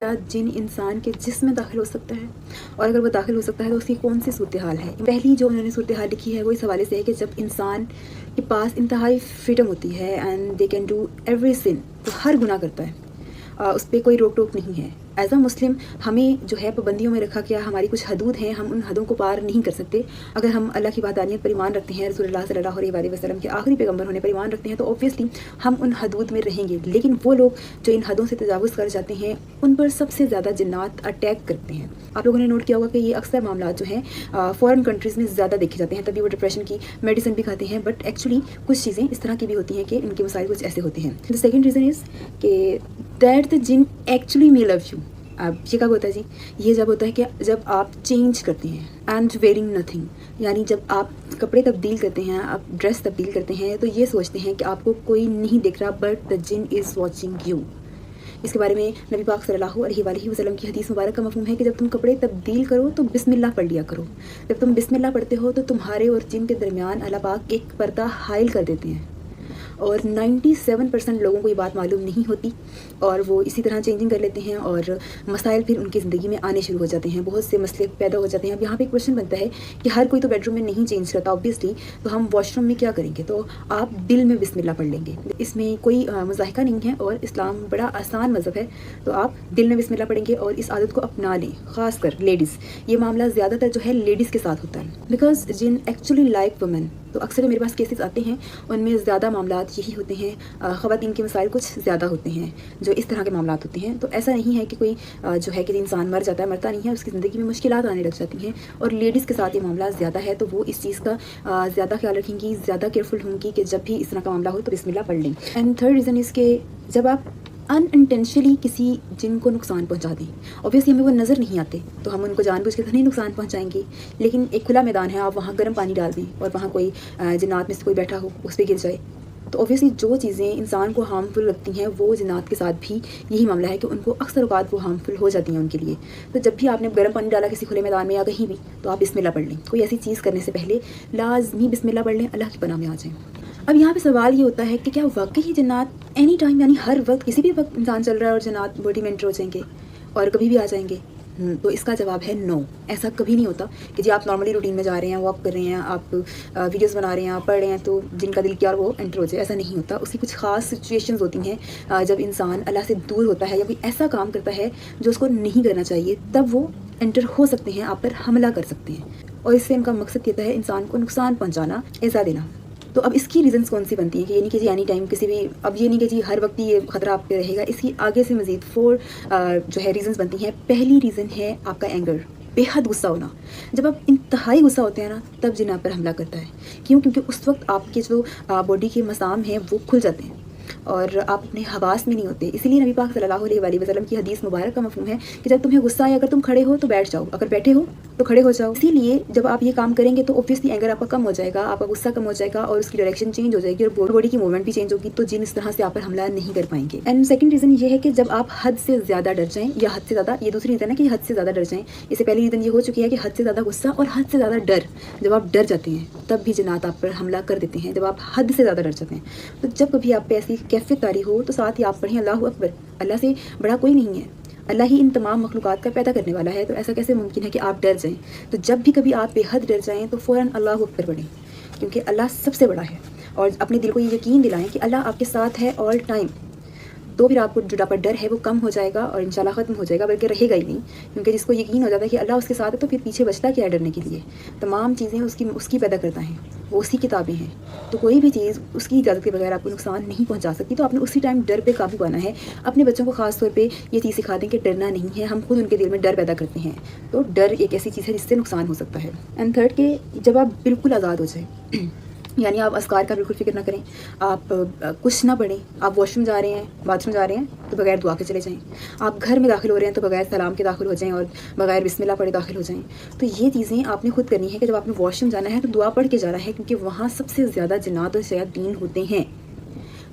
کیا جن انسان کے جسم میں داخل ہو سکتا ہے، اور اگر وہ داخل ہو سکتا ہے تو اس کی کون سی صورتحال ہے؟ پہلی جو انہوں نے صورتحال لکھی ہے وہ اس حوالے سے ہے کہ جب انسان کے پاس انتہائی فریڈم ہوتی ہے and they can do everything, وہ ہر گناہ کرتا ہے، اس پہ کوئی روک ٹوک نہیں ہے۔ ایز اے مسلم ہمیں جو ہے پابندیوں میں رکھا گیا، ہماری کچھ حدود ہیں، ہم ان حدوں کو پار نہیں کر سکتے۔ اگر ہم اللہ کی وحدانیت پر ایمان رکھتے ہیں، رسول اللہ صلی اللہ علیہ وسلم کے آخری پیغمبر ہونے پر ایمان رکھتے ہیں، تو اوبویسلی ہم ان حدود میں رہیں گے۔ لیکن وہ لوگ جو ان حدوں سے تجاوز کر جاتے ہیں ان پر سب سے زیادہ جنات اٹیک کرتے ہیں۔ آپ لوگوں نے نوٹ کیا ہوگا کہ یہ اکثر معاملات جو ہیں فورن کنٹریز میں زیادہ دیکھے جاتے ہیں، تبھی وہ ڈپریشن کی میڈیسن بھی کھاتے ہیں، بٹ ایکچولی کچھ چیزیں اس طرح کی بھی ہوتی ہیں کہ ان کے مسائل کچھ ایسے ہوتے ہیں۔ دا سیکنڈ ریزن از کہ دیٹ دا جن ایکچولی may love you۔ اب یہ کب ہوتا ہے جی؟ یہ جب ہوتا ہے کہ جب آپ چینج کرتے ہیں اینڈ ویئرنگ نتھنگ، یعنی جب آپ کپڑے تبدیل کرتے ہیں، آپ ڈریس تبدیل کرتے ہیں، تو یہ سوچتے ہیں کہ آپ کو کوئی نہیں دیکھ رہا بٹ دا جن از واچنگ یو۔ اس کے بارے میں نبی پاک صلی اللہ علیہ وآلہ وسلم کی حدیث مبارک کا مفہوم ہے کہ جب تم کپڑے تبدیل کرو تو بسم اللہ پڑھ لیا کرو۔ جب تم بسم اللہ پڑھتے ہو تو تمہارے اور جن کے درمیان اللہ پاک ایک پردہ حائل کر دیتے ہیں، اور 97% لوگوں کو یہ بات معلوم نہیں ہوتی، اور وہ اسی طرح چینجنگ کر لیتے ہیں، اور مسائل پھر ان کی زندگی میں آنے شروع ہو جاتے ہیں، بہت سے مسئلے پیدا ہو جاتے ہیں۔ اب یہاں پہ ایک کویشچن بنتا ہے کہ ہر کوئی تو بیڈ روم میں نہیں چینج کرتا اوبویسلی، تو ہم واش روم میں کیا کریں گے؟ تو آپ دل میں بسم اللہ پڑھ لیں گے، اس میں کوئی مضاحکہ نہیں ہے، اور اسلام بڑا آسان مذہب ہے۔ تو آپ دل میں بسم اللہ پڑھیں گے اور اس عادت کو اپنا لیں، خاص کر لیڈیز۔ یہ معاملہ زیادہ تر جو ہے لیڈیز کے ساتھ ہوتا ہے، بیکاز جن ایکچولی لائک وومن، تو اکثر میرے پاس کیسز آتے ہیں ان میں زیادہ معاملات یہی ہوتے ہیں، خواتین کے مسائل کچھ زیادہ ہوتے ہیں جو اس طرح کے معاملات ہوتے ہیں۔ تو ایسا نہیں ہے کہ کوئی جو ہے کہ انسان مر جاتا ہے، مرتا نہیں ہے، اس کی زندگی میں مشکلات آنے لگ جاتی ہیں، اور لیڈیز کے ساتھ یہ معاملات زیادہ ہے، تو وہ اس چیز کا زیادہ خیال رکھیں گی، زیادہ کیئرفل ہوں گی کہ جب بھی اس طرح کا معاملہ ہو تو بسم اللہ پڑھ لیں۔ اینڈ تھرڈ ریزن اس کہ جب آپ ان انٹینشنلی کسی جن کو نقصان پہنچا دیں، اوبویسلی ہمیں وہ نظر نہیں آتے تو ہم ان کو جان بوجھ کے تو نہیں نقصان پہنچائیں گے، لیکن ایک کھلا میدان ہے، آپ وہاں گرم پانی ڈال دیں اور وہاں کوئی جنات میں سے کوئی بیٹھا ہو اس پہ گر جائے، تو اوبویسلی جو چیزیں انسان کو ہارمفل لگتی ہیں وہ جنات کے ساتھ بھی یہی معاملہ ہے کہ ان کو اکثر اوقات وہ ہارمفل ہو جاتی ہیں ان کے لیے۔ تو جب بھی آپ نے گرم پانی ڈالا کسی کھلے میدان میں یا کہیں بھی، تو آپ بسم اللہ پڑھ لیں، کوئی ایسی چیز کرنے سے پہلے لازمی بسم اللہ پڑھ لیں، اللہ کی پناہ میں آ جائیں۔ اب یہاں پہ سوال یہ ہوتا ہے کہ کیا واقعی جنات اینی ٹائم، یعنی ہر وقت، کسی بھی وقت انسان چل رہا ہے اور جنات باڈی میں انٹر ہو جائیں گے اور کبھی بھی آ جائیں گے؟ تو اس کا جواب ہے نو، ایسا کبھی نہیں ہوتا کہ جی آپ نارملی روٹین میں جا رہے ہیں، واک کر رہے ہیں، آپ ویڈیوز بنا رہے ہیں، آپ پڑھ رہے ہیں تو جن کا دل کیا وہ انٹر ہو جائے، ایسا نہیں ہوتا۔ اس کی کچھ خاص سچویشنز ہوتی ہیں جب انسان اللہ سے دور ہوتا ہے یا کوئی ایسا کام کرتا ہے جو اس کو نہیں کرنا چاہیے، تب وہ انٹر ہو سکتے ہیں، آپ پر حملہ کر سکتے ہیں، اور اس سے ان کا مقصد یہ ہے انسان کو نقصان پہنچانا، ایزا دینا۔ تو اب اس کی ریزنس کون سی بنتی ہیں کہ یہ نہیں کہ جی اینی ٹائم کسی بھی، اب یہ نہیں کہ جی ہر وقت یہ خطرہ آپ پہ رہے گا، اس کی آگے سے مزید 4 جو ہے ریزنس بنتی ہیں۔ پہلی ریزن ہے آپ کا اینگر، بے حد غصہ ہونا۔ جب آپ انتہائی غصہ ہوتے ہیں نا، تب جن آپ پر حملہ کرتا ہے۔ کیونکہ اس وقت آپ کے جو باڈی کے مسام ہیں وہ کھل جاتے ہیں اور آپ اپنے حواس میں نہیں ہوتے۔ اسی لیے نبی پاک صلی اللہ علیہ وآلہ وسلم کی حدیث مبارک کا مفہوم ہے کہ جب تمہیں غصہ آئے، اگر تم کھڑے ہو تو بیٹھ جاؤ، اگر بیٹھے ہو تو کھڑے ہو جاؤ۔ اسی لیے جب آپ یہ کام کریں گے تو اوبویسلی اینگر آپ کا کم ہو جائے گا، آپ کا غصہ کم ہو جائے گا، اور اس کی ڈائریکشن چینج ہو جائے گی اور باڈی کی موومنٹ بھی چینج ہوگی، تو جن اس طرح سے آپ پر حملہ نہیں کر پائیں گے۔ اینڈ سیکنڈ ریزن یہ ہے کہ جب آپ حد سے زیادہ ڈر جائیں، یا حد سے زیادہ، یہ دوسری ریزن ہے کہ حد سے زیادہ ڈر جائیں۔ اس سے پہلی ریزن یہ ہو چکی ہے کہ حد سے زیادہ غصہ اور حد سے زیادہ ڈر، جب آپ ڈر جاتے ہیں تب بھی جنات آپ پر حملہ کر دیتے ہیں، جب آپ حد سے زیادہ ڈر جاتے ہیں۔ تو جب کبھی آپ پہ ایسی کیفیت طاری ہو تو ساتھ ہی آپ پڑھیں اللہ اکبر، اللہ سے بڑا کوئی نہیں ہے، اللہ ہی ان تمام مخلوقات کا پیدا کرنے والا ہے، تو ایسا کیسے ممکن ہے کہ آپ ڈر جائیں؟ تو جب بھی کبھی آپ بے حد ڈر جائیں تو فوراً اللہ اکبر پڑھیں، کیونکہ اللہ سب سے بڑا ہے، اور اپنے دل کو یہ یقین دلائیں کہ اللہ آپ کے ساتھ ہے آل ٹائم، تو پھر آپ کو جو آپ کا ڈر ہے وہ کم ہو جائے گا اور انشاءاللہ ختم ہو جائے گا، بلکہ رہے گا ہی نہیں، کیونکہ جس کو یقین ہو جاتا ہے کہ اللہ اس کے ساتھ ہے تو پھر پیچھے بچتا کیا ہے ڈرنے کے لیے؟ تمام چیزیں اس کی پیدا کرتا ہے، وہ اسی کتابیں ہیں، تو کوئی بھی چیز اس کی اجازت کے بغیر آپ کو نقصان نہیں پہنچا سکتی۔ تو آپ نے اسی ٹائم ڈر پہ قابو پانا ہے۔ اپنے بچوں کو خاص طور پہ یہ چیز سکھا دیں کہ ڈرنا نہیں ہے، ہم خود ان کے دل میں ڈر پیدا کرتے ہیں، تو ڈر ایک ایسی چیز ہے جس سے نقصان ہو سکتا ہے۔ اینڈ تھرڈ کہ جب آپ بالکل آزاد ہو جائیں، یعنی آپ اذکار کا بالکل فکر نہ کریں، آپ کچھ نہ پڑھیں، آپ واش روم جا رہے ہیں، باتھ روم جا رہے ہیں تو بغیر دعا کے چلے جائیں، آپ گھر میں داخل ہو رہے ہیں تو بغیر سلام کے داخل ہو جائیں اور بغیر بسم اللہ پڑھے داخل ہو جائیں۔ تو یہ چیزیں آپ نے خود کرنی ہے کہ جب آپ نے واش روم جانا ہے تو دعا پڑھ کے جانا ہے، کیونکہ وہاں سب سے زیادہ جنات اور شیاطین ہوتے ہیں۔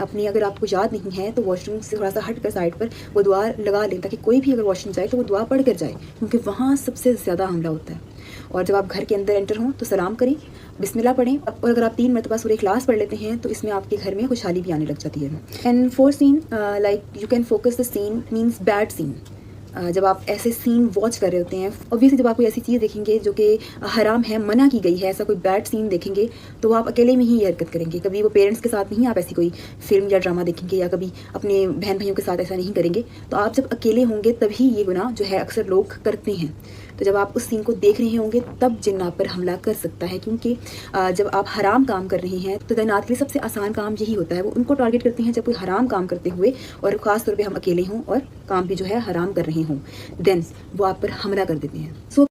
اپنی اگر آپ کو یاد نہیں ہے تو واش روم سے تھوڑا سا ہٹ کر سائڈ پر وہ دعا لگا لیں، تاکہ کوئی بھی اگر واش روم جائے تو وہ دعا پڑھ کر جائے، کیونکہ وہاں سب سے زیادہ حملہ ہوتا ہے۔ اور جب آپ گھر کے اندر انٹر ہوں تو سلام کریں، بسم اللہ پڑھیں، اور اگر آپ 3 مرتبہ سورہ اخلاص پڑھ لیتے ہیں تو اس میں آپ کے گھر میں خوشحالی بھی آنے لگ جاتی ہے۔ And for scene like you can focus the scene means bad scene. جب آپ ایسے سین واچ کر رہے ہوتے ہیں، اوبویسلی جب آپ کوئی ایسی چیز دیکھیں گے جو کہ حرام ہے، منع کی گئی ہے، ایسا کوئی بیڈ سین دیکھیں گے تو وہ آپ اکیلے میں ہی یہ حرکت کریں گے، کبھی وہ پیرنٹس کے ساتھ نہیں آپ ایسی کوئی فلم یا ڈرامہ دیکھیں گے، یا کبھی اپنے بہن بھائیوں کے ساتھ ایسا نہیں کریں گے۔ تو آپ جب اکیلے ہوں گے تبھی یہ گناہ جو ہے اکثر لوگ کرتے ہیں۔ تو جب آپ اس سین کو دیکھ رہے ہوں گے تب جن آپ پر حملہ کر سکتا ہے، کیونکہ جب آپ حرام کام کر رہے ہیں تو جنات کے لیے سب سے آسان کام یہی ہوتا ہے، وہ ان کو ٹارگٹ کرتے ہیں جب کوئی حرام کام کرتے ہوئے، اور خاص طور پہ ہم اکیلے ہوں اور کام بھی جو ہے حرام کر رہے ہوں، دین وہ آپ پر حملہ کر دیتے ہیں۔ سو